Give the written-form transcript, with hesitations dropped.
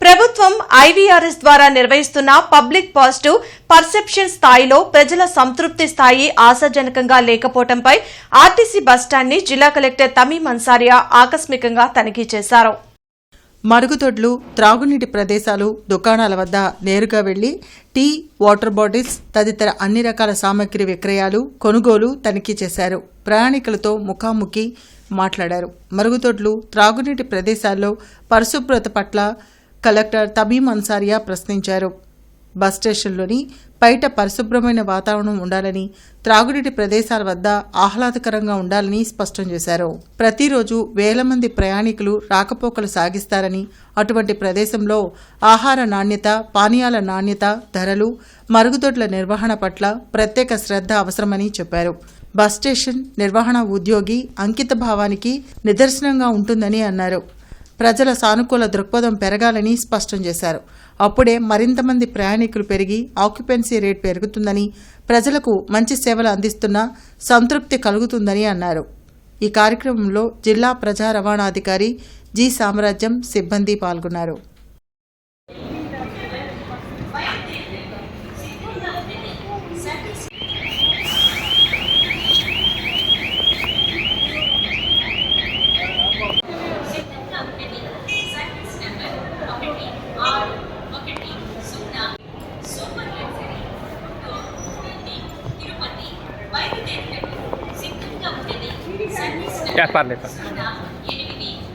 ప్రభుత్వం ఐవీఆర్ఎస్ ద్వారా నిర్వహిస్తున్న పబ్లిక్ పాజిటివ్ పర్సెప్షన్ స్థాయిలో ప్రజల సంతృప్తి స్థాయి ఆశాజనకంగా లేకపోవడంపై ఆర్టీసీ బస్టాండ్ ని జిల్లా కలెక్టర్ తమీం అన్సారియా ఆకస్మికంగా తనిఖీ చేశారు. మరుగుదొడ్లు, త్రాగునీటి ప్రదేశాలు, దుకాణాల వద్ద నేరుగా వెళ్లి టీ, వాటర్ బాటిల్స్ తదితర అన్ని రకాల సామగ్రి విక్రయాలు, కొనుగోలు తనిఖీ చేశారు. ప్రయాణికులతో ముఖాముఖి మాట్లాడారు. మరుగుదొడ్లు, త్రాగునీటి ప్రదేశాల్లో పరిశుభ్రత పట్ల కలెక్టర్ తమీం అన్సారియా ప్రశ్నించారు. బస్ స్టేషన్లోని బయట పరిశుభ్రమైన వాతావరణం ఉండాలని, త్రాగునీటి ప్రదేశాల వద్ద ఆహ్లాదకరంగా ఉండాలని స్పష్టం చేశారు. ప్రతిరోజు వేల మంది ప్రయాణికులు రాకపోకలు సాగిస్తారని, అటువంటి ప్రదేశంలో ఆహార నాణ్యత, పానీయాల నాణ్యత, ధరలు, మరుగుదొడ్ల నిర్వహణ పట్ల ప్రత్యేక శ్రద్ధ అవసరమని చెప్పారు. బస్ స్టేషన్ నిర్వహణ ఉద్యోగి అంకిత భావానికి నిదర్శనంగా ఉంటుందని అన్నారు. ప్రజల సానుకూల దృక్పథం పెరగాలని స్పష్టం చేశారు. అప్పుడే మరింత మంది ప్రయాణికులు పెరిగి ఆక్యుపెన్సీ రేట్ పెరుగుతుందని, ప్రజలకు మంచి సేవలు అందిస్తున్న సంతృప్తి కలుగుతుందని అన్నారు. ఈ కార్యక్రమంలో జిల్లా ప్రజా రవాణాధికారి జి సామ్రాజ్యం సిబ్బంది పాల్గొన్నారు. Ya, parle.